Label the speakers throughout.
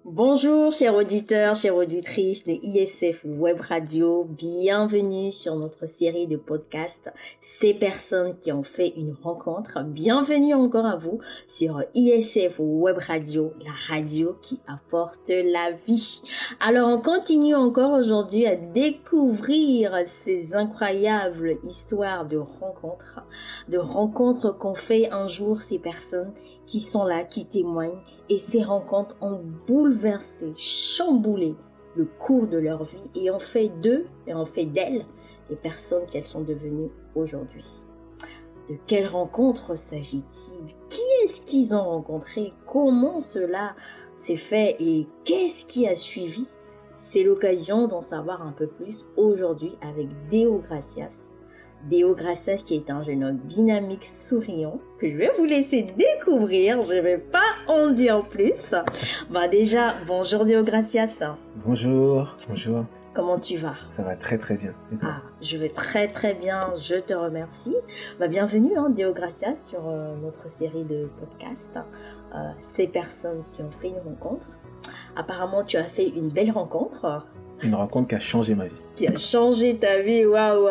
Speaker 1: Bonjour chers auditeurs, chères auditrices de ISF Web Radio, bienvenue sur notre série de podcasts Ces personnes qui ont fait une rencontre. Bienvenue encore à vous sur ISF Web Radio, la radio qui apporte la vie. Alors on continue encore aujourd'hui à découvrir ces incroyables histoires de rencontres qu'ont fait un jour ces personnes qui sont là, qui témoignent, et ces rencontres ont bouleversé, chamboulé le cours de leur vie et ont fait d'eux et ont fait d'elles les personnes qu'elles sont devenues aujourd'hui. De quelles rencontres s'agit-il? Qui est-ce qu'ils ont rencontré? Comment cela s'est fait et qu'est-ce qui a suivi? C'est l'occasion d'en savoir un peu plus aujourd'hui avec Deo Gracias. Deo Gracias qui est un jeune homme dynamique, souriant, que je vais vous laisser découvrir, je ne vais pas en dire plus. Déjà, bonjour Deo Gracias.
Speaker 2: Bonjour.
Speaker 1: Comment tu vas?
Speaker 2: Ça va très très bien. Et toi?
Speaker 1: Je vais très très bien, je te remercie. Bienvenue Deo Gracias sur notre série de podcasts, Ces personnes qui ont fait une rencontre. Apparemment, tu as fait une belle rencontre.
Speaker 2: Une rencontre qui a changé ma vie.
Speaker 1: Qui a changé ta vie, waouh.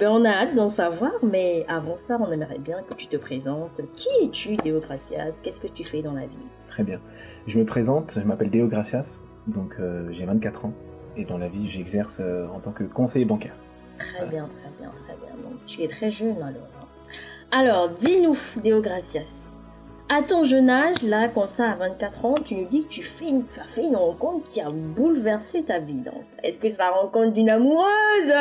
Speaker 1: On a hâte d'en savoir, mais avant ça, on aimerait bien que tu te présentes. Qui es-tu, Deo Gracias? Qu'est-ce que tu fais dans la vie?
Speaker 2: Très bien. Je me présente, je m'appelle Deo Gracias, donc j'ai 24 ans et dans la vie, j'exerce en tant que conseiller bancaire.
Speaker 1: Très bien. Donc tu es très jeune alors. Alors, dis-nous, Deo Gracias. À ton jeune âge, là, comme ça, à 24 ans, tu nous dis que tu as fait une rencontre qui a bouleversé ta vie. Donc, est-ce que c'est la rencontre d'une amoureuse?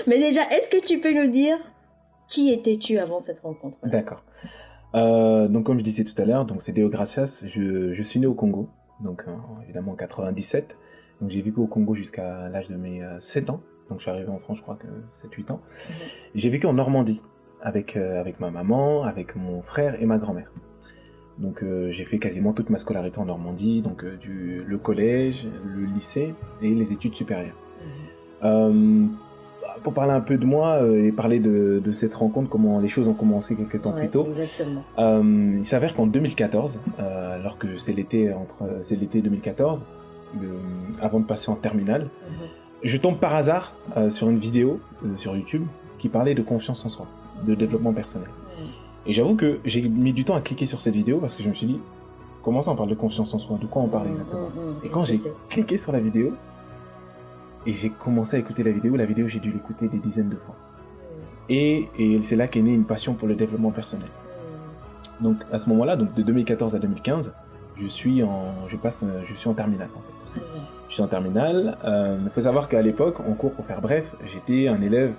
Speaker 1: Mais déjà, est-ce que tu peux nous dire qui étais-tu avant cette rencontre?
Speaker 2: D'accord. Donc, comme je disais tout à l'heure, donc c'est Deo Gracias. Je suis né au Congo, donc évidemment en 97. Donc, j'ai vécu au Congo jusqu'à l'âge de mes 7 ans. Donc, je suis arrivé en France, je crois que 7-8 ans. J'ai vécu en Normandie. Avec ma maman, avec mon frère et ma grand-mère. Donc j'ai fait quasiment toute ma scolarité en Normandie, donc le collège, le lycée et les études supérieures. Pour parler un peu de moi et parler de cette rencontre, comment les choses ont commencé quelques temps plus tôt.
Speaker 1: Exactement.
Speaker 2: Il s'avère qu'en 2014, alors que c'est l'été 2014, avant de passer en terminale, je tombe par hasard sur une vidéo sur YouTube qui parlait de confiance en soi, de développement personnel. Et j'avoue que j'ai mis du temps à cliquer sur cette vidéo parce que je me suis dit, comment ça on parle de confiance en soi? De quoi on parle exactement? Et quand j'ai cliqué sur la vidéo et j'ai commencé à écouter la vidéo j'ai dû l'écouter des dizaines de fois. Et c'est là qu'est née une passion pour le développement personnel. Donc à ce moment-là, donc de 2014 à 2015, je suis en terminale en fait. Je suis en terminale. Il faut savoir qu'à l'époque, en cours, pour faire bref, j'étais un élève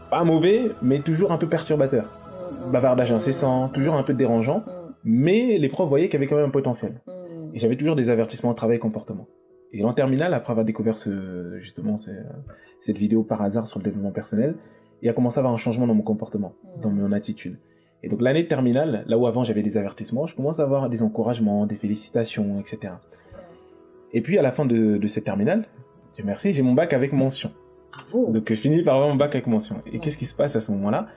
Speaker 2: pas mauvais, mais toujours un peu perturbateur. Bavardage incessant, toujours un peu dérangeant, mais les profs voyaient qu'il y avait quand même un potentiel. Et j'avais toujours des avertissements au travail et comportement. Et en terminale, après avoir découvert cette vidéo par hasard sur le développement personnel, il a commencé à avoir un changement dans mon comportement, dans mon attitude. Et donc l'année de terminale, là où avant j'avais des avertissements, je commence à avoir des encouragements, des félicitations, etc. Et puis à la fin de cette terminale, Dieu merci, j'ai mon bac avec mention. Donc je finis par avoir mon bac avec mention. Et qu'est-ce qui se passe à ce moment-là?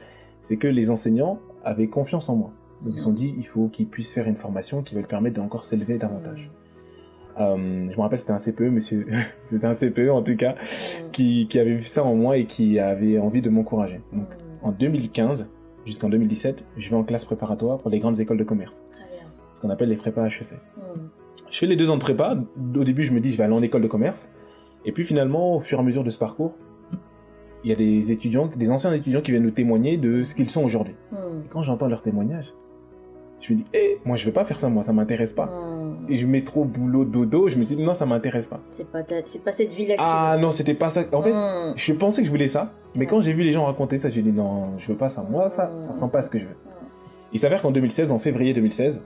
Speaker 2: C'est que les enseignants avaient confiance en moi. Donc ils se sont dit, il faut qu'ils puissent faire une formation qui va leur permettre d'encore s'élever davantage. Je me rappelle, c'était un CPE, monsieur, c'était un CPE en tout cas, qui avait vu ça en moi et qui avait envie de m'encourager. Donc en 2015 jusqu'en 2017, je vais en classe préparatoire pour les grandes écoles de commerce. Ce qu'on appelle les prépas HEC. Je fais les 2 ans de prépa. Au début, je me dis, je vais aller en école de commerce. Et puis finalement, au fur et à mesure de ce parcours, il y a des anciens étudiants qui viennent nous témoigner de ce qu'ils sont aujourd'hui. Et quand j'entends leurs témoignages, je me dis, moi je vais pas faire ça, moi ça m'intéresse pas. Et je mets trop boulot dodo, je me suis dit non, ça m'intéresse pas.
Speaker 1: C'est pas cette vie-là que
Speaker 2: tu veux. Non, c'était pas ça. En fait, je pensais que je voulais ça, mais quand j'ai vu les gens raconter ça, j'ai dit non, je veux pas ça. Moi, ça ressemble pas à ce que je veux. Il s'avère qu'en 2016, en février 2016,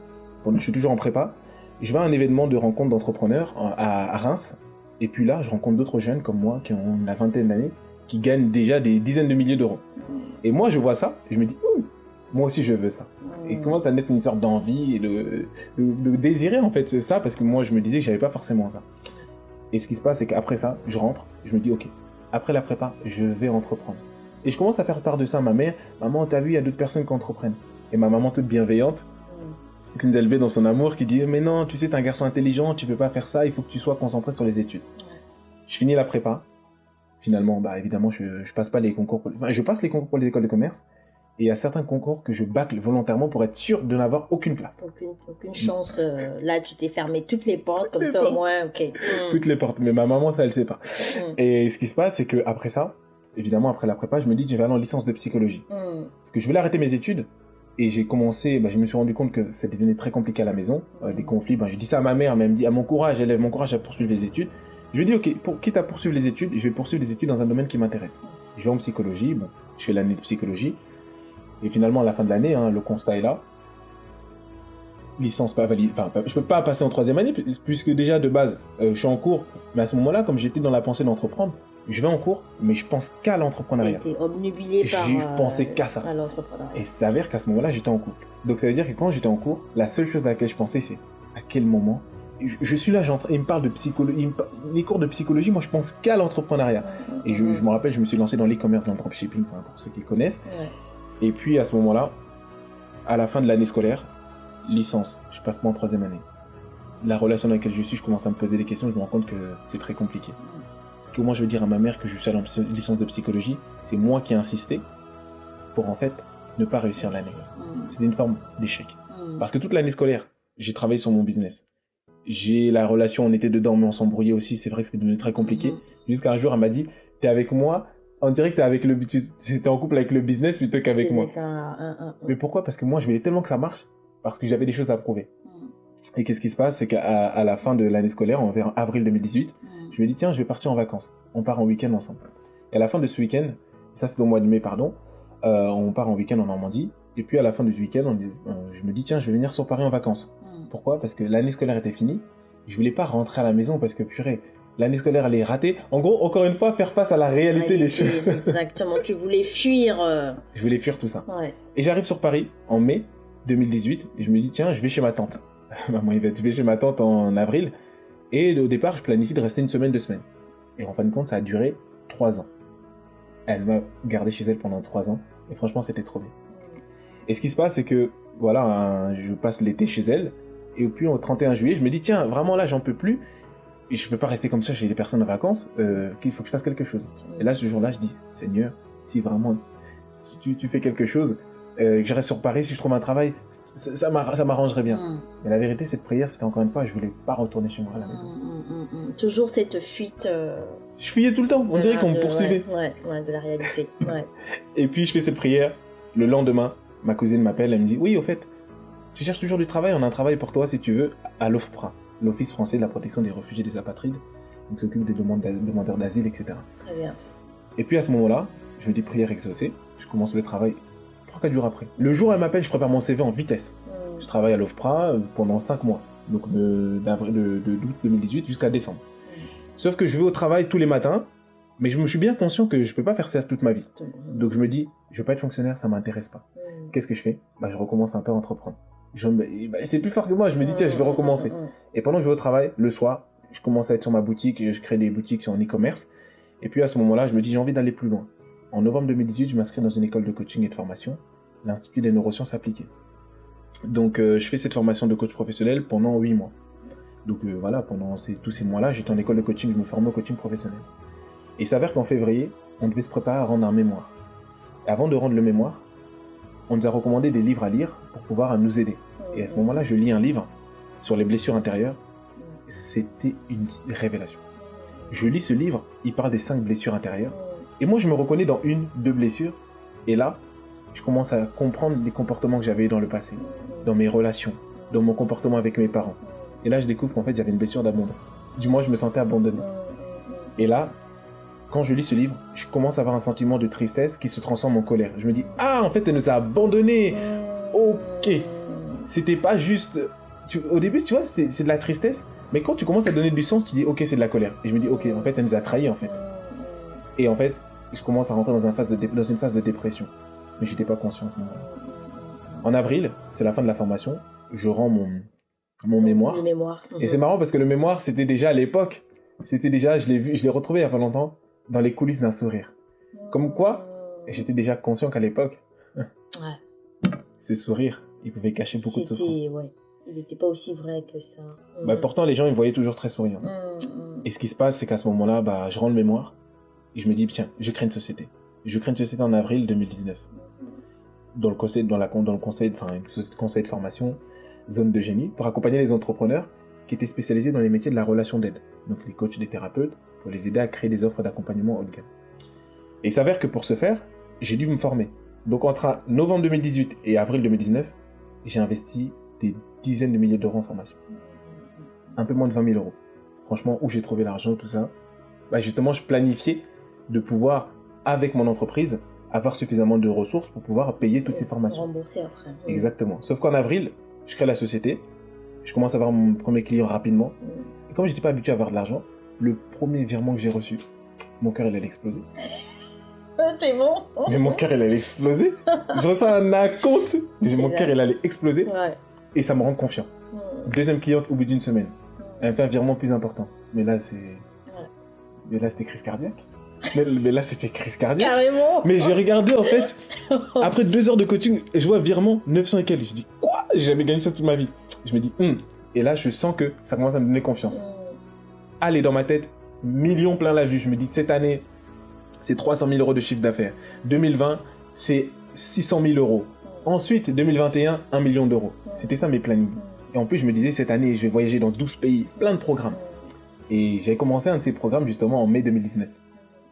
Speaker 2: je suis toujours en prépa, je vais à un événement de rencontre d'entrepreneurs à Reims. Et puis là, je rencontre d'autres jeunes comme moi qui ont la vingtaine d'années, qui gagnent déjà des dizaines de milliers d'euros. Et moi, je vois ça, et je me dis, moi aussi, je veux ça. Et commence à naître une sorte d'envie et de désirer en fait ça, parce que moi, je me disais que j'avais pas forcément ça. Et ce qui se passe, c'est qu'après ça, je rentre, je me dis, ok, après la prépa, je vais entreprendre. Et je commence à faire part de ça à ma mère. Maman, t'as vu, il y a d'autres personnes qui entreprennent. Et ma maman toute bienveillante, Kinzelbe dans son amour qui dit mais non, tu sais, t'es un garçon intelligent, tu peux pas faire ça, il faut que tu sois concentré sur les études.
Speaker 1: Ouais.
Speaker 2: Je finis la prépa. Finalement, bah évidemment, je passe pas les concours. Enfin, je passe les concours pour les écoles de commerce. Et il y a certains concours que je bâcle volontairement pour être sûr de n'avoir aucune place.
Speaker 1: Aucune chance. Là, tu t'es fermé toutes les portes, comme
Speaker 2: les
Speaker 1: ça
Speaker 2: portes.
Speaker 1: au moins, ok.
Speaker 2: Toutes les portes. Mais ma maman, ça, elle sait pas. Et ce qui se passe, c'est que après ça, évidemment, après la prépa, je me dis que je vais aller en licence de psychologie. Parce que je voulais arrêter mes études. Et j'ai commencé, je me suis rendu compte que ça devenait très compliqué à la maison. Des conflits. Je dis ça à ma mère, mais elle me dit, mon courage à poursuivre les études. Je lui dis, ok, quitte à poursuivre les études, je vais poursuivre les études dans un domaine qui m'intéresse. Je vais en psychologie, je fais l'année de psychologie. Et finalement, à la fin de l'année, le constat est là. Licence pas valide. Enfin, je peux pas passer en 3e année, puisque déjà, de base, je suis en cours. Mais à ce moment-là, comme j'étais dans la pensée d'entreprendre, je vais en cours, mais je pense qu'à l'entrepreneuriat.
Speaker 1: Tu étais obnubilé par...
Speaker 2: Je pensais qu'à ça.
Speaker 1: À l'entrepreneuriat.
Speaker 2: Et il s'avère qu'à ce moment-là, j'étais en couple. Donc ça veut dire que quand j'étais en cours, la seule chose à laquelle je pensais, c'est à quel moment... Je suis là, il me parle de psychologie, les cours de psychologie, moi je pense qu'à l'entrepreneuriat. Et je me rappelle, je me suis lancé dans l'e-commerce, dans le dropshipping, pour ceux qui connaissent. Et puis à ce moment-là, à la fin de l'année scolaire, licence, je passe pas en 3e année. La relation dans laquelle je suis, je commence à me poser des questions, je me rends compte que c'est très compliqué. Comment je veux dire à ma mère que je suis à la licence de psychologie? C'est moi qui ai insisté pour en fait ne pas réussir l'année. C'était une forme d'échec. Parce que toute l'année scolaire, j'ai travaillé sur mon business. J'ai la relation, on était dedans, mais on s'embrouillait aussi. C'est vrai que c'était devenu très compliqué. Jusqu'à un jour, elle m'a dit, t'es avec moi, on dirait que t'es en couple avec le business plutôt qu'avec moi. Mais pourquoi? Parce que moi, je voulais tellement que ça marche, parce que j'avais des choses à prouver. Et qu'est-ce qui se passe? C'est qu'à la fin de l'année scolaire, en avril 2018, je me dis, tiens, je vais partir en vacances. On part en week-end ensemble. Et à la fin de ce week-end, ça c'est au mois de mai, pardon, on part en week-end en Normandie. Et puis à la fin de ce week-end, je me dis, tiens, je vais venir sur Paris en vacances. Pourquoi? Parce que l'année scolaire était finie. Je voulais pas rentrer à la maison parce que, purée, l'année scolaire, elle est ratée. En gros, encore une fois, faire face à la réalité des choses.
Speaker 1: Exactement, tu voulais fuir.
Speaker 2: Je voulais fuir tout ça.
Speaker 1: Ouais.
Speaker 2: Et j'arrive sur Paris en mai 2018 et je me dis, tiens, je vais chez ma tante. Maman Yvette, je vais chez ma tante en avril. Et au départ, je planifie de rester 1 semaine, 2 semaines. Et en fin de compte, ça a duré 3 ans. Elle m'a gardé chez elle pendant 3 ans. Et franchement, c'était trop bien. Et ce qui se passe, c'est que, voilà, je passe l'été chez elle. Et puis au 31 juillet, je me dis, tiens, vraiment là, j'en peux plus. Et je peux pas rester comme ça chez les personnes en vacances. Qu'il faut que je fasse quelque chose. Et là, ce jour-là, je dis, Seigneur, si vraiment tu fais quelque chose, que je reste sur Paris, si je trouve un travail, ça m'arrangerait bien. Mais la vérité, cette prière, c'était encore une fois, je voulais pas retourner chez moi à la maison.
Speaker 1: Toujours cette fuite.
Speaker 2: Je fuyais tout le temps. On dirait qu'on me poursuivait.
Speaker 1: Ouais, de la réalité. Ouais.
Speaker 2: Et puis, je fais cette prière. Le lendemain, ma cousine m'appelle, elle me dit, oui, au fait, tu cherches toujours du travail, on a un travail pour toi si tu veux, à l'OFPRA, l'Office français de la protection des réfugiés et des apatrides, qui s'occupe des demandeurs d'asile, etc.
Speaker 1: Très bien.
Speaker 2: Et puis à ce moment-là, je me dis prière exaucée, je commence le travail 3-4 jours après. Le jour où elle m'appelle, je prépare mon CV en vitesse. Je travaille à l'OFPRA pendant 5 mois, donc d'août 2018 jusqu'à décembre. Sauf que je vais au travail tous les matins, mais je me suis bien conscient que je ne peux pas faire ça toute ma vie. Donc je me dis, je ne veux pas être fonctionnaire, ça ne m'intéresse pas. Qu'est-ce que je fais? Je recommence un peu à entreprendre. C'est plus fort que moi, je me dis, tiens, je vais recommencer. Et pendant que je vais au travail, le soir, je commence à être sur ma boutique, je crée des boutiques sur e-commerce. Et puis à ce moment-là, je me dis, j'ai envie d'aller plus loin. En novembre 2018, je m'inscris dans une école de coaching et de formation, l'Institut des neurosciences appliquées. Donc je fais cette formation de coach professionnel pendant 8 mois. Donc voilà, pendant tous ces mois-là, j'étais en école de coaching, je me formais au coaching professionnel. Et il s'avère qu'en février, on devait se préparer à rendre un mémoire. Et avant de rendre le mémoire, on nous a recommandé des livres à lire pour pouvoir nous aider. Et à ce moment-là, je lis un livre sur les blessures intérieures. C'était une révélation. Je lis ce livre, il parle des 5 blessures intérieures. Et moi, je me reconnais dans 1-2 blessures. Et là, je commence à comprendre les comportements que j'avais eu dans le passé, dans mes relations, dans mon comportement avec mes parents. Et là, je découvre qu'en fait, j'avais une blessure d'abandon. Du moins, je me sentais abandonné. Et là, quand je lis ce livre, je commence à avoir un sentiment de tristesse qui se transforme en colère. Je me dis, ah, en fait, elle nous a abandonnés. Ok. C'était pas juste... Au début, tu vois, c'est de la tristesse. Mais quand tu commences à donner du sens, tu dis, ok, c'est de la colère. Et je me dis, ok, en fait, elle nous a trahis, en fait. Et en fait, je commence à rentrer dans une phase de dépression. Mais j'étais pas conscient à ce moment-là. En avril, c'est la fin de la formation, je rends mon mémoire.
Speaker 1: Le mémoire.
Speaker 2: Et c'est marrant parce que le mémoire, c'était déjà à l'époque. C'était déjà, je l'ai retrouvé il y a pas longtemps, dans les coulisses d'un sourire. Comme quoi, j'étais déjà conscient qu'à l'époque, ce sourire, il pouvait cacher beaucoup de souffrance.
Speaker 1: Ouais. il n'était pas aussi vrai que ça.
Speaker 2: Bah, pourtant, les gens, ils me voyaient toujours très souriant. Et ce qui se passe, c'est qu'à ce moment-là, bah, je rends le mémoire et je me dis, tiens, je crée une société. Je crée une société en avril 2019. Dans le conseil, une société de conseil de formation, zone de génie, pour accompagner les entrepreneurs qui étaient spécialisés dans les métiers de la relation d'aide. Donc les coachs, les thérapeutes, pour les aider à créer des offres d'accompagnement haut de gamme. Et il s'avère que pour ce faire, j'ai dû me former. Donc entre novembre 2018 et avril 2019, j'ai investi des dizaines de milliers d'euros en formation. Un peu moins de 20 000 euros. Franchement, où j'ai trouvé l'argent, tout ça. Bah justement, je planifiais de pouvoir, avec mon entreprise, avoir suffisamment de ressources pour pouvoir payer toutes ces formations.
Speaker 1: Rembourser après.
Speaker 2: Exactement. Sauf qu'en avril, je crée la société, je commence à avoir mon premier client rapidement. Et comme je n'étais pas habitué à avoir de l'argent, le premier virement que j'ai reçu, mon cœur il allait exploser.
Speaker 1: T'es bon.
Speaker 2: Mais mon cœur il allait exploser. Je reçois un acompte, mon cœur il allait exploser.
Speaker 1: Ouais.
Speaker 2: Et ça me rend confiant. Deuxième cliente au bout d'une semaine. Elle me fait un virement plus important. Mais là, c'était crise cardiaque. Mais là, c'était crise cardiaque.
Speaker 1: Carrément.
Speaker 2: Mais j'ai regardé, en fait, après 2 heures de coaching, je vois virement 900 et quelques. Je dis, quoi? J'ai jamais gagné ça toute ma vie. Je me dis, Et là, je sens que ça commence à me donner confiance. Allez, dans ma tête, millions plein la vue. Je me dis, cette année, c'est 300 000 euros de chiffre d'affaires. 2020, c'est 600 000 euros. Ensuite, 2021, 1 million d'euros. C'était ça mes plannings. Et en plus, je me disais, cette année, je vais voyager dans 12 pays, plein de programmes. Et j'ai commencé un de ces programmes justement en mai 2019.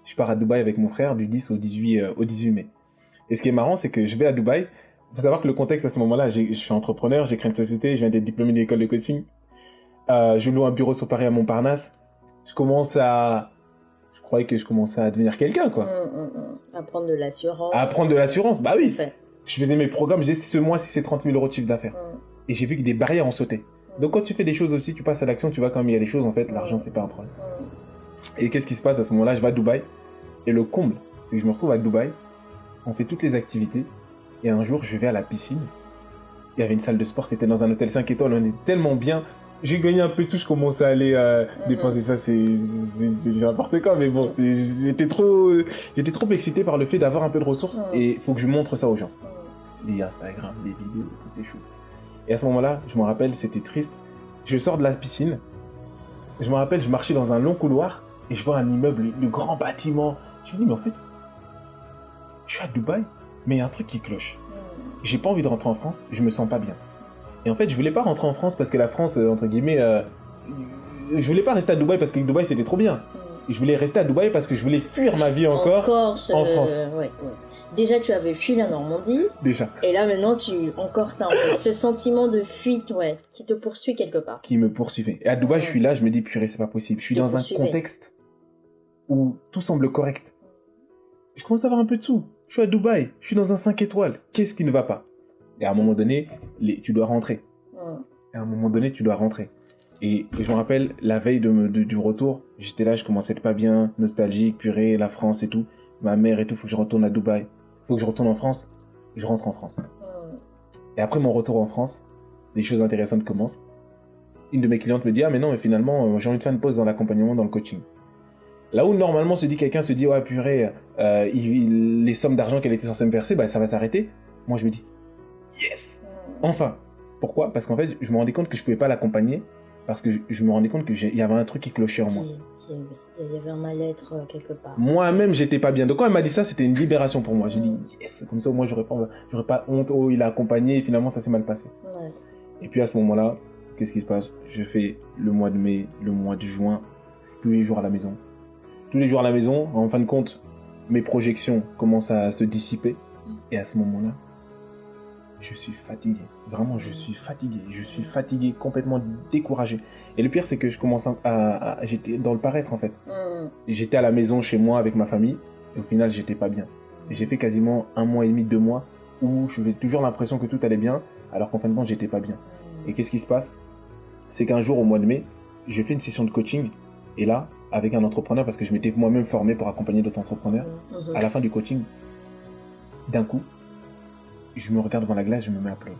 Speaker 2: Je pars à Dubaï avec mon frère du 10 au 18 mai. Et ce qui est marrant, c'est que je vais à Dubaï. Il faut savoir que le contexte à ce moment-là, je suis entrepreneur, j'ai créé une société, je viens d'être diplômé de l'école de coaching. Je loue un bureau sur Paris à Montparnasse. Je croyais que je commençais à devenir quelqu'un, quoi.
Speaker 1: À prendre de l'assurance.
Speaker 2: À prendre de l'assurance, bah oui.
Speaker 1: Fait.
Speaker 2: Je faisais mes programmes, j'ai ce mois-ci, c'est 30 000 euros de chiffre d'affaires. Et j'ai vu que des barrières ont sauté. Donc quand tu fais des choses aussi, tu passes à l'action, tu vois quand il y a des choses, en fait, l'argent, c'est pas un problème. Et qu'est-ce qui se passe à ce moment-là? Je vais à Dubaï. Et le comble, c'est que je me retrouve à Dubaï. On fait toutes les activités. Et un jour, je vais à la piscine. Il y avait une salle de sport. C'était dans un hôtel 5 étoiles. On est tellement bien. J'ai gagné un peu tout. Je commençais à aller dépenser ça. C'est n'importe quoi. Mais bon, j'étais trop excité par le fait d'avoir un peu de ressources. Et il faut que je montre ça aux gens. Les Instagram, les vidéos, toutes ces choses. Et à ce moment-là, je me rappelle, c'était triste. Je sors de la piscine. Je me rappelle, je marchais dans un long couloir et je vois un immeuble, de grands bâtiments. Je me dis, mais en fait, je suis à Dubaï, mais il y a un truc qui cloche. J'ai pas envie de rentrer en France, je me sens pas bien. Et en fait, je voulais pas rentrer en France parce que la France, entre guillemets, je voulais pas rester à Dubaï parce que Dubaï c'était trop bien. Je voulais rester à Dubaï parce que je voulais fuir ma vie encore en France.
Speaker 1: Ouais. Déjà, tu avais fui la Normandie.
Speaker 2: Déjà.
Speaker 1: Et là, maintenant, encore ça, en fait. Ce sentiment de fuite, qui te poursuit quelque part.
Speaker 2: Qui me poursuivait. Et à Dubaï, je suis là, je me dis, purée, c'est pas possible. Je suis dans un contexte où tout semble correct. Je commence à avoir un peu de sous. Je suis à Dubaï, je suis dans un 5 étoiles. Qu'est-ce qui ne va pas? Et à un moment donné, tu dois rentrer. Et à un moment donné, tu dois rentrer. Et je me rappelle, la veille du retour, j'étais là, je commençais à être pas bien, nostalgique, purée, la France et tout. Ma mère et tout, faut que je retourne à Dubaï. Faut que je retourne en France. Je rentre en France. Et après mon retour en France, des choses intéressantes commencent. Une de mes clientes me dit, ah mais non, mais finalement, j'ai envie de faire une pause dans l'accompagnement, dans le coaching. Là où normalement quelqu'un se dit, ouais purée, les sommes d'argent qu'elle était censée me verser, bah, ça va s'arrêter. Moi je me dis, yes, enfin. Pourquoi? Parce qu'en fait, je me rendais compte que je pouvais pas l'accompagner, parce que je me rendais compte qu'il y avait un truc qui clochait en moi.
Speaker 1: Il y avait un mal-être quelque part.
Speaker 2: Moi-même, j'étais pas bien. Donc quand elle m'a dit ça, c'était une libération pour moi. J'ai dit, yes, comme ça au moins j'aurais pas honte, oh il a accompagné, et finalement ça s'est mal passé.
Speaker 1: Ouais.
Speaker 2: Et puis à ce moment-là, qu'est-ce qui se passe? Je fais le mois de mai, le mois de juin, tous les jours à la maison. Tous les jours à la maison, en fin de compte, mes projections commencent à se dissiper. Et à ce moment-là, je suis fatigué. Vraiment, je suis fatigué. Je suis fatigué, complètement découragé. Et le pire, c'est que je commence j'étais dans le paraître, en fait. J'étais à la maison, chez moi, avec ma famille. Et au final, j'étais pas bien. Et j'ai fait quasiment 1 mois et demi, 2 mois, où j'avais toujours l'impression que tout allait bien, alors qu'en fin de compte, j'étais pas bien. Et qu'est-ce qui se passe? C'est qu'un jour, au mois de mai, je fais une session de coaching. Et là, avec un entrepreneur, parce que je m'étais moi-même formé pour accompagner d'autres entrepreneurs, à la fin du coaching, d'un coup, je me regarde devant la glace, je me mets à pleurer.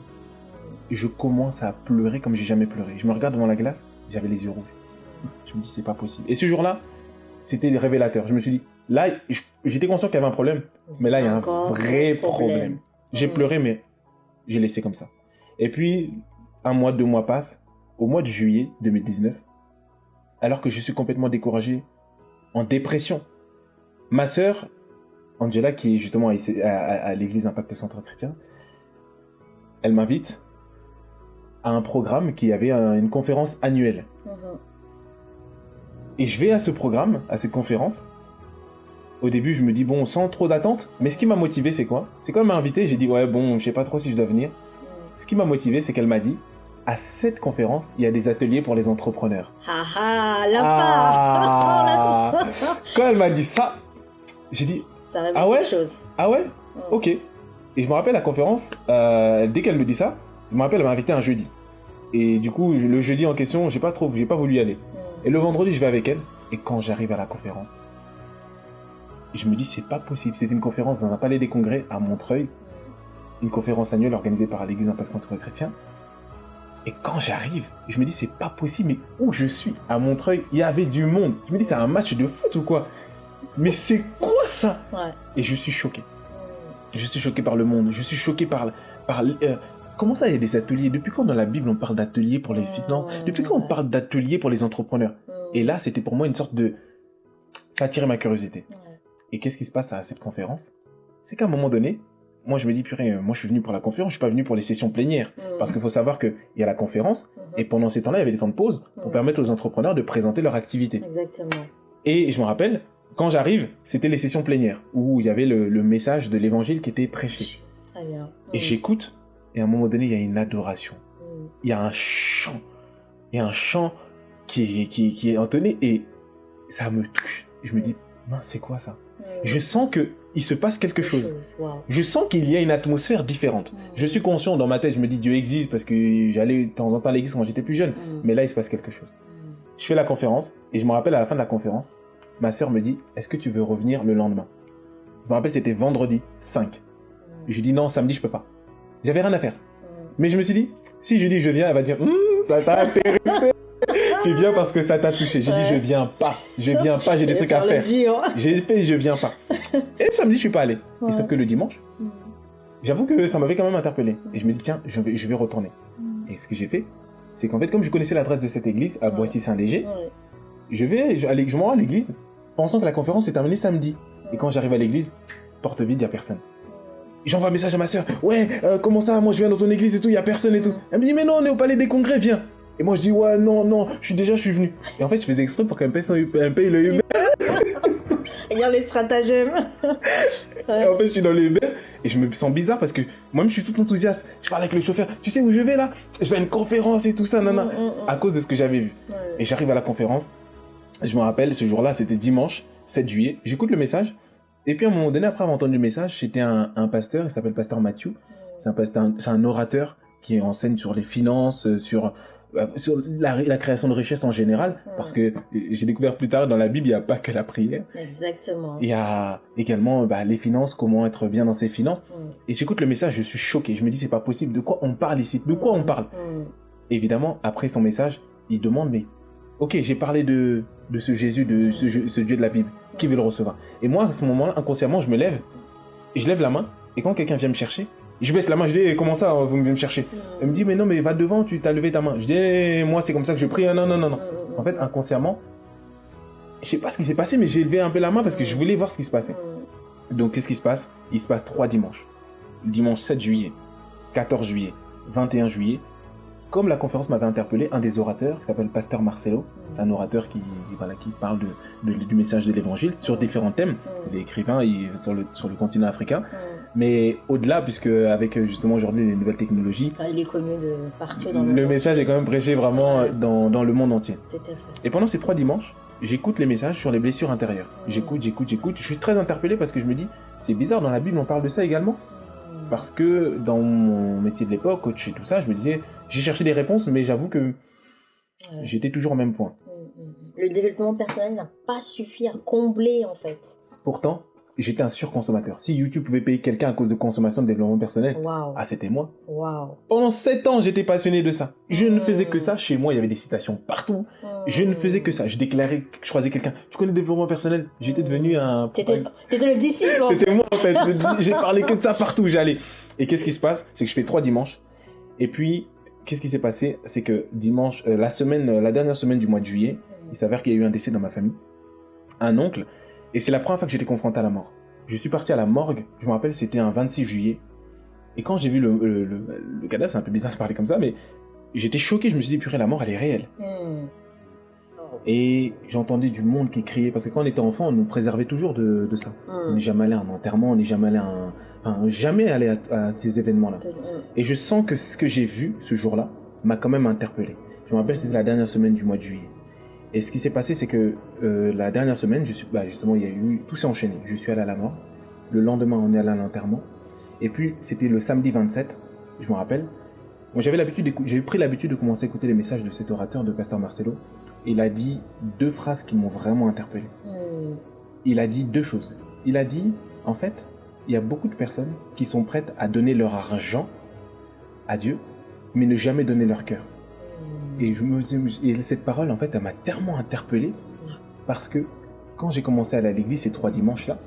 Speaker 2: Je commence à pleurer comme j'ai jamais pleuré. Je me regarde devant la glace, j'avais les yeux rouges. Je me dis, c'est pas possible. Et ce jour-là, c'était révélateur. Je me suis dit, là, j'étais conscient qu'il y avait un problème, mais là, il y a un vrai problème. J'ai pleuré, mais j'ai laissé comme ça. Et puis, un mois, 2 mois passent. Au mois de juillet 2019, alors que je suis complètement découragé, en dépression, ma sœur, Angela, qui est justement à l'église Impact Centre Chrétien, elle m'invite à un programme qui avait une conférence annuelle. Et je vais à ce programme, à cette conférence. Au début, je me dis, bon, sans trop d'attente, mais ce qui m'a motivé, c'est quoi? C'est quand elle m'a invité, j'ai dit, ouais, bon, je sais pas trop si je dois venir. Ce qui m'a motivé, c'est qu'elle m'a dit, à cette conférence, il y a des ateliers pour les entrepreneurs. Quand elle m'a dit ça, j'ai dit,
Speaker 1: ça
Speaker 2: ah ouais,
Speaker 1: chose.
Speaker 2: Ah ouais, ok. Et je me rappelle la conférence, dès qu'elle me dit ça, je me rappelle, elle m'a invité un jeudi. Et du coup, le jeudi en question, j'ai pas voulu y aller. Et le vendredi, je vais avec elle. Et quand j'arrive à la conférence, je me dis, c'est pas possible. C'était une conférence dans un palais des congrès à Montreuil. Une conférence annuelle organisée par l'église Impact Centre Chrétien. Et quand j'arrive, je me dis, c'est pas possible, mais où je suis? À Montreuil, il y avait du monde. Je me dis, c'est un match de foot ou quoi? Mais c'est quoi ça? Et je suis choqué. Je suis choqué par le monde. Je suis choqué par comment ça, il y a des ateliers? Depuis quand dans la Bible on parle d'ateliers pour les finances? Depuis quand on parle d'ateliers pour les entrepreneurs? Et là, c'était pour moi une sorte de... Ça attirait ma curiosité. Et qu'est-ce qui se passe à cette conférence? C'est qu'à un moment donné, moi je me dis, purée, moi je suis venu pour la conférence, je suis pas venu pour les sessions plénières. Parce qu'il faut savoir qu'il y a la conférence, et pendant ces temps-là, il y avait des temps de pause pour permettre aux entrepreneurs de présenter leur activité.
Speaker 1: Exactement.
Speaker 2: Et je me rappelle, quand j'arrive, c'était les sessions plénières, où il y avait le message de l'évangile qui était prêché.
Speaker 1: Très bien.
Speaker 2: Et j'écoute, et à un moment donné, il y a une adoration. Il y a un chant. Il y a un chant qui est entonné, et ça me touche. Et je me dis, mince, c'est quoi ça? Je sens qu'il se passe quelque chose. Je sens qu'il y a une atmosphère différente. Je suis conscient, dans ma tête, je me dis Dieu existe parce que j'allais de temps en temps à l'église quand j'étais plus jeune. Mais là, il se passe quelque chose. Je fais la conférence et je me rappelle à la fin de la conférence, ma sœur me dit, est-ce que tu veux revenir le lendemain? Je me rappelle, c'était vendredi 5. Je dis non, samedi, je peux pas. J'avais rien à faire. Mais je me suis dit, si je dis je viens, elle va dire, ça t'a intéressé. Tu viens parce que ça t'a touché. J'ai dit, je viens pas, j'ai des trucs à faire. J'ai fait, je viens pas. Et samedi, je suis pas allé. Et sauf que le dimanche, j'avoue que ça m'avait quand même interpellé. Et je me dis, tiens, je vais retourner. Et ce que j'ai fait, c'est qu'en fait, comme je connaissais l'adresse de cette église, à Boissy-Saint-Léger, je m'en rends à l'église, pensant que la conférence s'est terminée samedi. Et quand j'arrive à l'église, porte vide, il n'y a personne. J'envoie un message à ma soeur, ouais, comment ça, moi je viens dans ton église et tout, il n'y a personne et tout. Elle me dit, mais non, on est au palais des congrès, viens. Et moi je dis, ouais, non, je suis venu. Et en fait, je faisais exprès pour qu'elle me paye le Uber.
Speaker 1: Regarde les stratagèmes.
Speaker 2: Et en fait, je suis dans le Uber et je me sens bizarre parce que moi-même, je suis tout enthousiaste. Je parle avec le chauffeur. Tu sais où je vais là? Je vais à une conférence et tout ça, nana. À cause de ce que j'avais vu. Et j'arrive à la conférence. Je me rappelle, ce jour-là, c'était dimanche 7 juillet. J'écoute le message. Et puis à un moment donné, après avoir entendu le message, c'était un pasteur, il s'appelle Pasteur Mathieu. C'est un orateur qui enseigne sur les finances, sur la création de richesses en général, parce que j'ai découvert plus tard dans la Bible, il n'y a pas que la prière.
Speaker 1: Exactement.
Speaker 2: Il y a également les finances, comment être bien dans ses finances. Et j'écoute le message, je suis choqué. Je me dis, c'est pas possible. De quoi on parle ici? De quoi on parle? Évidemment, après son message, il demande, mais ok, j'ai parlé de ce Jésus, de ce Dieu de la Bible. Qui veut le recevoir? Et moi, à ce moment-là, inconsciemment, je me lève et je lève la main. Et quand quelqu'un vient me chercher, je baisse la main, je dis, comment ça, vous venez me chercher? Elle me dit, mais non, mais va devant, tu t'as levé ta main. Je dis, moi, c'est comme ça que je prie. Non. En fait, inconsciemment, je sais pas ce qui s'est passé, mais j'ai levé un peu la main parce que je voulais voir ce qui se passait. Donc, qu'est-ce qui se passe? Il se passe 3 dimanches. Le dimanche 7 juillet, 14 juillet, 21 juillet. Comme la conférence m'avait interpellé, un des orateurs, qui s'appelle Pasteur Marcelo, c'est un orateur qui parle du message de l'évangile sur différents thèmes. Il est écrivain sur le continent africain. Mais au-delà, puisque avec justement aujourd'hui les nouvelles technologies,
Speaker 1: il est connu de partout dans le monde.
Speaker 2: Le message est quand même prêché vraiment dans le monde entier.
Speaker 1: Tout à fait.
Speaker 2: Et pendant ces 3 dimanches, j'écoute les messages sur les blessures intérieures. J'écoute. Je suis très interpellé parce que je me dis, c'est bizarre, dans la Bible on parle de ça également. Parce que dans mon métier de l'époque, coach et tout ça, je me disais, j'ai cherché des réponses, mais j'avoue que j'étais toujours au même point.
Speaker 1: Le développement personnel n'a pas suffi à combler, en fait.
Speaker 2: Pourtant, j'étais un surconsommateur. Si YouTube pouvait payer quelqu'un à cause de consommation de développement personnel, c'était moi. Pendant 7 ans, j'étais passionné de ça. Je ne faisais que ça. Chez moi, il y avait des citations partout. Je ne faisais que ça. Je déclarais que je choisissais quelqu'un. Tu connais le développement personnel? J'étais devenu un...
Speaker 1: T'étais le disciple.
Speaker 2: C'était moi, en fait. J'ai parlé que de ça partout où j'allais. Et qu'est-ce qui se passe? C'est que je fais 3 dimanches. Et puis, qu'est-ce qui s'est passé? C'est que dimanche, la dernière semaine du mois de juillet, il s'avère qu'il y a eu un décès dans ma famille, un oncle, et c'est la première fois que j'étais confronté à la mort. Je suis parti à la morgue, je me rappelle, c'était un 26 juillet, et quand j'ai vu le cadavre, c'est un peu bizarre de parler comme ça, mais j'étais choqué, je me suis dit, purée, la mort, elle est réelle. Et j'entendais du monde qui criait, parce que quand on était enfant, on nous préservait toujours de ça. On n'est jamais allé à un enterrement, on n'est jamais allé jamais allé à ces événements-là. Et je sens que ce que j'ai vu ce jour-là m'a quand même interpellé. Je me rappelle, c'était la dernière semaine du mois de juillet. Et ce qui s'est passé, c'est que la dernière semaine, justement, il y a eu, tout s'est enchaîné. Je suis allé à la mort. Le lendemain, on est allé à l'enterrement. Et puis, c'était le samedi 27, je me rappelle. Moi, j'avais pris l'habitude de commencer à écouter les messages de cet orateur, de Pasteur Marcelo. Il a dit 2 phrases qui m'ont vraiment interpellé. Il a dit 2 choses. Il a dit, en fait, il y a beaucoup de personnes qui sont prêtes à donner leur argent à Dieu, mais ne jamais donner leur cœur. Et cette parole, en fait, elle m'a tellement interpellé, parce que quand j'ai commencé à aller à l'église ces 3 dimanches-là,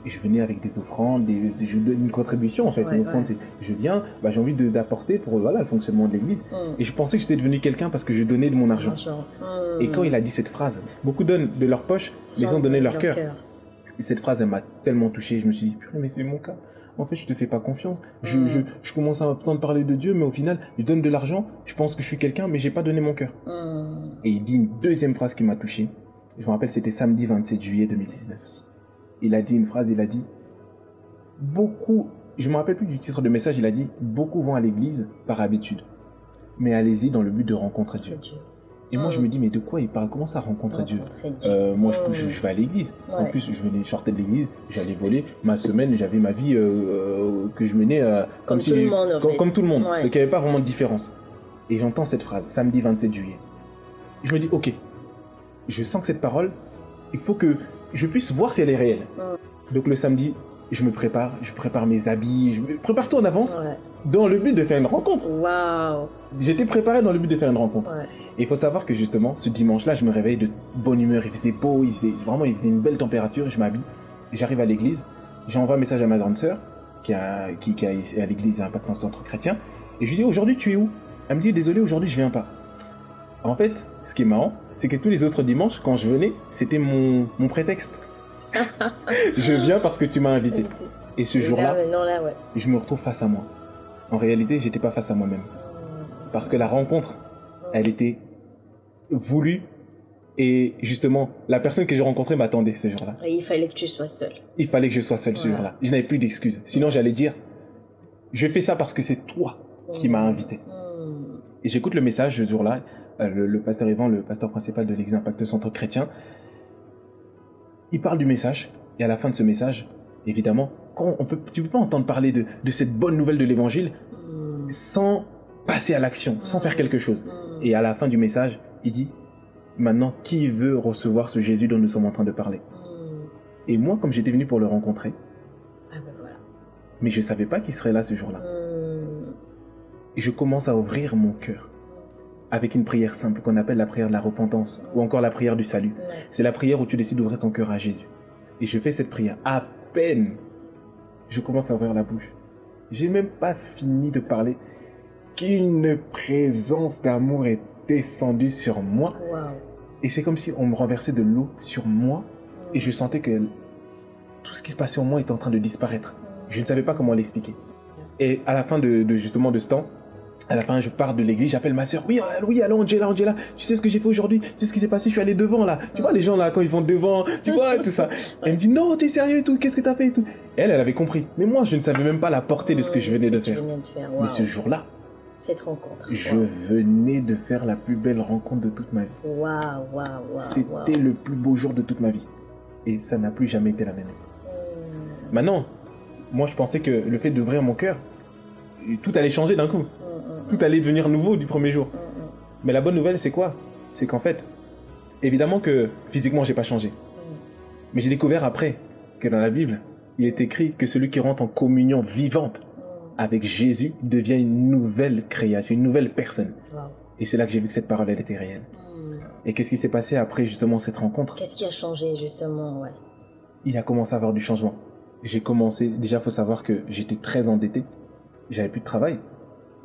Speaker 2: et je venais avec des offrandes, je donne une contribution en fait. Une offrande, je viens, j'ai envie d'apporter pour le fonctionnement de l'église. Et je pensais que j'étais devenu quelqu'un parce que je donnais de mon argent. Et quand il a dit cette phrase, beaucoup donnent de leur poche, mais ils ont donné leur cœur. Et cette phrase, elle m'a tellement touché. Je me suis dit, purée, mais c'est mon cas. En fait, je te fais pas confiance. Je commence à entendre parler de Dieu, mais au final, je donne de l'argent. Je pense que je suis quelqu'un, mais j'ai pas donné mon cœur. Et il dit une deuxième phrase qui m'a touché. Je me rappelle, c'était samedi 27 juillet 2019. Il a dit une phrase, il a dit beaucoup, je me rappelle plus du titre de message, il a dit beaucoup vont à l'église par habitude, mais allez-y dans le but de rencontrer Dieu. Et moi je me dis, mais de quoi il parle? Comment ça rencontrer Dieu? Moi je vais à l'église. En plus je sortais de l'église, j'allais voler. Ma semaine, j'avais ma vie que je menais comme tout le monde. Donc il n'y avait pas vraiment de différence. Et j'entends cette phrase, samedi 27 juillet. Je me dis, ok, je sens que cette parole, il faut que je puisse voir si elle est réelle. Donc le samedi, je prépare mes habits, je me prépare tout en avance dans le but de faire une rencontre. J'étais préparé dans le but de faire une rencontre. Et il faut savoir que justement, ce dimanche-là, je me réveille de bonne humeur, il faisait beau, il faisait une belle température, je m'habille, j'arrive à l'église, j'envoie un message à ma grande sœur, qui est à l'église Impact dans le centre chrétien, et je lui dis, aujourd'hui tu es où? Elle me dit, désolé, aujourd'hui je viens pas. En fait, ce qui est marrant, c'est que tous les autres dimanches, quand je venais, c'était mon prétexte. Je viens parce que tu m'as invité. Et ce jour-là, je me retrouve face à moi. En réalité, j'étais pas face à moi-même. Parce que la rencontre, elle était voulue. Et justement, la personne que j'ai rencontrée m'attendait ce jour-là.
Speaker 1: Et il fallait que tu sois seul.
Speaker 2: Il fallait que je sois seul ce jour-là. Je n'avais plus d'excuses. Sinon, j'allais dire, je fais ça parce que c'est toi qui m'as invité. Et j'écoute le message ce jour-là. Le pasteur Yvan, le pasteur principal de l'Église Impact Centre Chrétien, il parle du message, et à la fin de ce message, évidemment, tu ne peux pas entendre parler de cette bonne nouvelle de l'Évangile sans passer à l'action, sans faire quelque chose. Et à la fin du message, il dit, maintenant, qui veut recevoir ce Jésus dont nous sommes en train de parler? Et moi, comme j'étais venu pour le rencontrer, mais je ne savais pas qu'il serait là ce jour-là. Et je commence à ouvrir mon cœur avec une prière simple qu'on appelle la prière de la repentance ou encore la prière du salut. C'est la prière où tu décides d'ouvrir ton cœur à Jésus. Et je fais cette prière. À peine, je commence à ouvrir la bouche. J'ai même pas fini de parler qu'une présence d'amour est descendue sur moi. Et c'est comme si on me renversait de l'eau sur moi et je sentais que tout ce qui se passait en moi était en train de disparaître. Je ne savais pas comment l'expliquer. Et à la fin justement de ce temps, à la fin, je pars de l'église, j'appelle ma soeur. Oui, allô, Angela, tu sais ce que j'ai fait aujourd'hui? Tu sais ce qui s'est passé? Je suis allé devant, là. Tu vois, les gens, là, quand ils vont devant, tu vois, tout ça. Elle me dit, non, t'es sérieux et tout, qu'est-ce que t'as fait et tout? Elle avait compris. Mais moi, je ne savais même pas la portée de ce que je venais de faire. Mais ce jour-là,
Speaker 1: cette rencontre.
Speaker 2: Je venais de faire la plus belle rencontre de toute ma vie. C'était le plus beau jour de toute ma vie. Et ça n'a plus jamais été la même histoire. Maintenant, moi, je pensais que le fait d'ouvrir mon cœur, tout allait changer d'un coup. Tout allait devenir nouveau du premier jour. Mais la bonne nouvelle, c'est quoi? C'est qu'en fait, évidemment que physiquement, j'ai pas changé. Mais j'ai découvert après que dans la Bible, il est écrit que celui qui rentre en communion vivante avec Jésus devient une nouvelle création, une nouvelle personne. Et c'est là que j'ai vu que cette parole, elle était réelle. Et qu'est-ce qui s'est passé après justement cette rencontre?
Speaker 1: Qu'est-ce qui a changé justement?
Speaker 2: Il a commencé à avoir du changement. Déjà, il faut savoir que j'étais très endetté. J'avais plus de travail.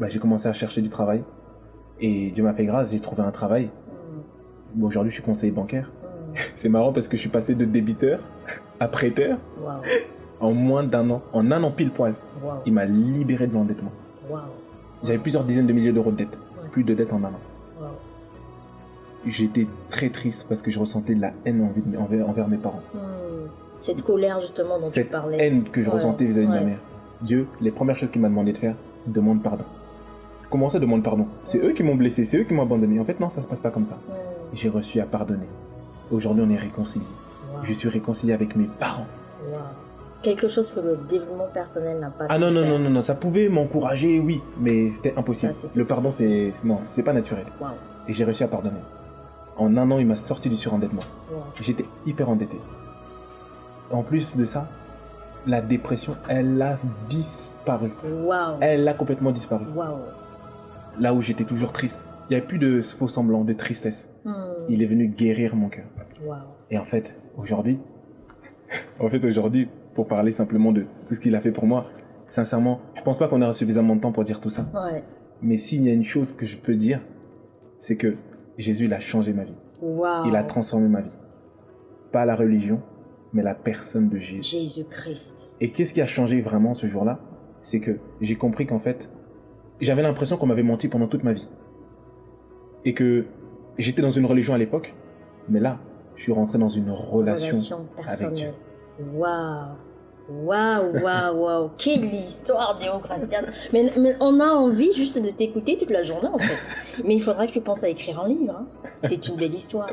Speaker 2: J'ai commencé à chercher du travail. Et Dieu m'a fait grâce, j'ai trouvé un travail. Bon, aujourd'hui, je suis conseiller bancaire. C'est marrant parce que je suis passé de débiteur à prêteur en moins d'un an. En un an pile poil. Il m'a libéré de l'endettement. J'avais plusieurs dizaines de milliers d'euros de dettes. Plus de dettes en un an. J'étais très triste parce que je ressentais de la haine envers mes parents.
Speaker 1: Cette colère justement dont tu parlais.
Speaker 2: Cette haine que je ressentais vis-à-vis de ma mère. Dieu, les premières choses qu'il m'a demandé de faire, demande pardon. Comment ça, demande pardon? C'est eux qui m'ont blessé, c'est eux qui m'ont abandonné. En fait, non, ça se passe pas comme ça. J'ai reçu à pardonner. Aujourd'hui, on est réconciliés. Je suis réconcilié avec mes parents.
Speaker 1: Quelque chose que le développement personnel n'a pas pu
Speaker 2: non,
Speaker 1: faire.
Speaker 2: non, ça pouvait m'encourager, oui, mais c'était impossible. Le pardon, c'est pas naturel. Et j'ai réussi à pardonner. En un an, il m'a sorti du surendettement. J'étais hyper endetté. En plus de ça, la dépression, elle a disparu. Elle a complètement disparu. Là où j'étais toujours triste, il n'y avait plus de faux semblants, de tristesse. Il est venu guérir mon cœur. Et en fait, aujourd'hui, pour parler simplement de tout ce qu'il a fait pour moi, sincèrement, je pense pas qu'on aura suffisamment de temps pour dire tout ça. Mais s'il y a une chose que je peux dire, c'est que Jésus, il a changé ma vie. Il a transformé ma vie. Pas la religion, mais la personne de Jésus.
Speaker 1: Jésus-Christ.
Speaker 2: Et qu'est-ce qui a changé vraiment ce jour-là? C'est que j'ai compris qu'en fait, j'avais l'impression qu'on m'avait menti pendant toute ma vie. Et que j'étais dans une religion à l'époque, mais là, je suis rentré dans une relation avec Dieu.
Speaker 1: Waouh. Quelle histoire, Déo Gracias. Mais on a envie juste de t'écouter toute la journée, en fait. Mais il faudra que tu penses à écrire un livre. C'est une belle histoire.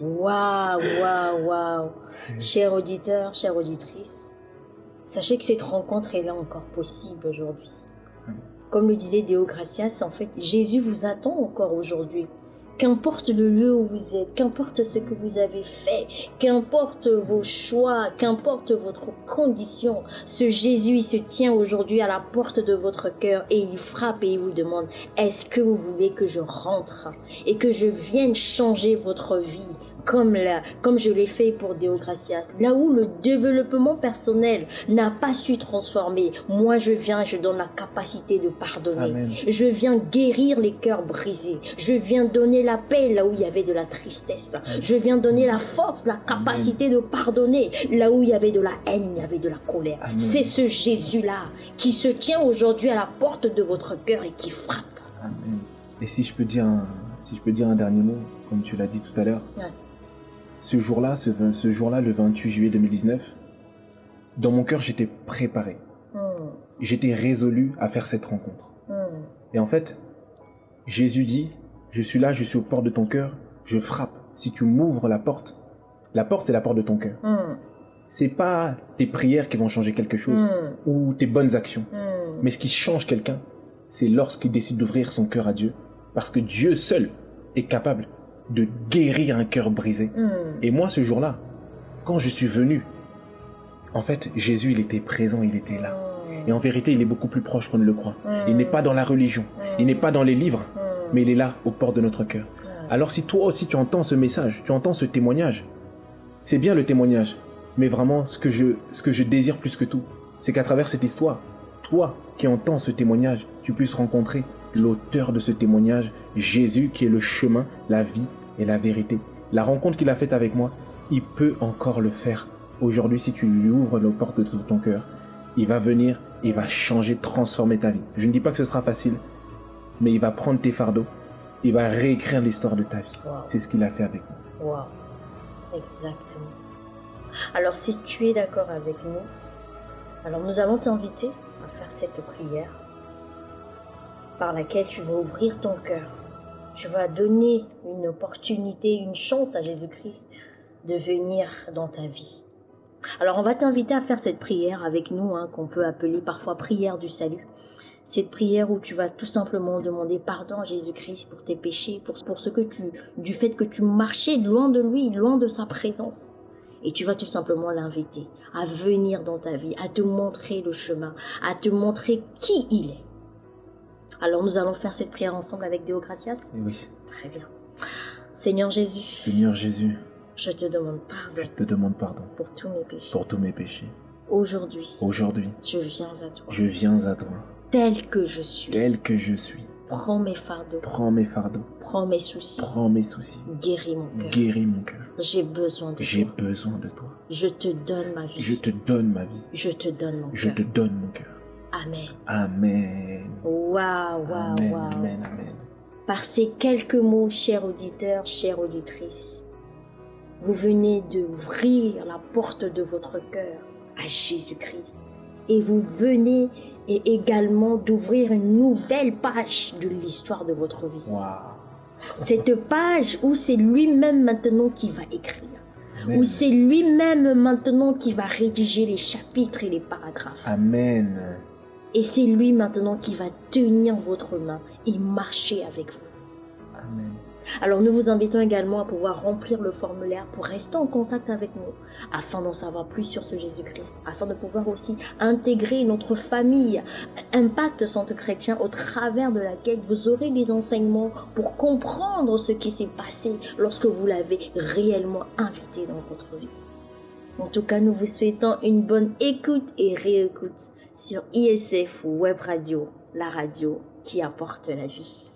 Speaker 1: Waouh. Chers auditeurs, chères auditrices, sachez que cette rencontre est là encore possible aujourd'hui. Comme le disait Déo Gracias, en fait, Jésus vous attend encore aujourd'hui. Qu'importe le lieu où vous êtes, qu'importe ce que vous avez fait, qu'importe vos choix, qu'importe votre condition, ce Jésus, il se tient aujourd'hui à la porte de votre cœur et il frappe et il vous demande, est-ce que vous voulez que je rentre et que je vienne changer votre vie comme je l'ai fait pour Déo Gracias. Là où le développement personnel n'a pas su transformer, moi je viens et je donne la capacité de pardonner.
Speaker 2: Amen.
Speaker 1: Je viens guérir les cœurs brisés. Je viens donner la paix là où il y avait de la tristesse. Je viens donner la force, la capacité de pardonner là où il y avait de la haine, il y avait de la colère.
Speaker 2: Amen.
Speaker 1: C'est ce Jésus-là qui se tient aujourd'hui à la porte de votre cœur et qui frappe.
Speaker 2: Amen. Et si je peux dire un dernier mot, comme tu l'as dit tout à l'heure, ce jour-là, le 28 juillet 2019, dans mon cœur, j'étais préparé. J'étais résolu à faire cette rencontre. Et en fait, Jésus dit, je suis là, je suis aux portes de ton cœur, je frappe. Si tu m'ouvres la porte, c'est la porte de ton cœur. C'est pas tes prières qui vont changer quelque chose ou tes bonnes actions. Mais ce qui change quelqu'un, c'est lorsqu'il décide d'ouvrir son cœur à Dieu. Parce que Dieu seul est capable de guérir un cœur brisé. Et moi, ce jour-là, quand je suis venu, en fait, Jésus, il était présent, il était là. Et en vérité, il est beaucoup plus proche qu'on ne le croit. Il n'est pas dans la religion, il n'est pas dans les livres, mais il est là, aux portes de notre cœur. Alors si toi aussi, tu entends ce message, tu entends ce témoignage, c'est bien le témoignage, mais vraiment, ce que je désire plus que tout, c'est qu'à travers cette histoire, toi qui entends ce témoignage, tu puisses rencontrer l'auteur de ce témoignage, Jésus, qui est le chemin, la vie et la vérité. La rencontre qu'il a faite avec moi, il peut encore le faire. Aujourd'hui, si tu lui ouvres les portes de tout ton cœur, il va venir, il va changer, transformer ta vie. Je ne dis pas que ce sera facile, mais il va prendre tes fardeaux, il va réécrire l'histoire de ta vie. C'est ce qu'il a fait avec moi.
Speaker 1: Exactement. Alors, si tu es d'accord avec nous, alors nous allons t'inviter à faire cette prière par laquelle tu vas ouvrir ton cœur. Tu vas donner une opportunité, une chance à Jésus-Christ de venir dans ta vie. Alors, on va t'inviter à faire cette prière avec nous, qu'on peut appeler parfois prière du salut. Cette prière où tu vas tout simplement demander pardon à Jésus-Christ pour tes péchés, pour ce que du fait que tu marchais loin de lui, loin de sa présence. Et tu vas tout simplement l'inviter à venir dans ta vie, à te montrer le chemin, à te montrer qui il est. Alors nous allons faire cette prière ensemble avec Déo Gracias.
Speaker 2: Oui.
Speaker 1: Très bien. Seigneur Jésus.
Speaker 2: Seigneur Jésus.
Speaker 1: Je te demande pardon.
Speaker 2: Je te demande pardon.
Speaker 1: Pour tous mes péchés.
Speaker 2: Pour tous mes péchés.
Speaker 1: Aujourd'hui.
Speaker 2: Aujourd'hui.
Speaker 1: Je viens à toi.
Speaker 2: Je viens à toi.
Speaker 1: Tel que je suis.
Speaker 2: Tel que je suis.
Speaker 1: Prends mes fardeaux.
Speaker 2: Prends mes fardeaux.
Speaker 1: Prends mes soucis.
Speaker 2: Prends mes soucis.
Speaker 1: Guéris mon cœur.
Speaker 2: Guéris mon cœur.
Speaker 1: J'ai besoin de
Speaker 2: J'ai
Speaker 1: toi.
Speaker 2: besoin de toi.
Speaker 1: Je te donne ma vie.
Speaker 2: Je te donne ma vie.
Speaker 1: Je te donne mon
Speaker 2: Je
Speaker 1: cœur.
Speaker 2: te donne mon cœur.
Speaker 1: Amen.
Speaker 2: Amen.
Speaker 1: Waouh, waouh,
Speaker 2: Amen,
Speaker 1: waouh.
Speaker 2: amen, amen.
Speaker 1: Par ces quelques mots, chers auditeurs, chères auditrices, vous venez d'ouvrir la porte de votre cœur à Jésus-Christ. Et vous venez également d'ouvrir une nouvelle page de l'histoire de votre vie.
Speaker 2: Waouh.
Speaker 1: Cette page où c'est lui-même maintenant qui va écrire.
Speaker 2: Amen.
Speaker 1: Où c'est lui-même maintenant qui va rédiger les chapitres et les paragraphes.
Speaker 2: Amen.
Speaker 1: Et c'est lui maintenant qui va tenir votre main et marcher avec vous.
Speaker 2: Amen.
Speaker 1: Alors nous vous invitons également à pouvoir remplir le formulaire pour rester en contact avec nous, afin d'en savoir plus sur ce Jésus-Christ, afin de pouvoir aussi intégrer notre famille Impact Centre Chrétien, au travers de laquelle vous aurez des enseignements pour comprendre ce qui s'est passé lorsque vous l'avez réellement invité dans votre vie. En tout cas, nous vous souhaitons une bonne écoute et réécoute sur ISF Web Radio, la radio qui apporte la vie.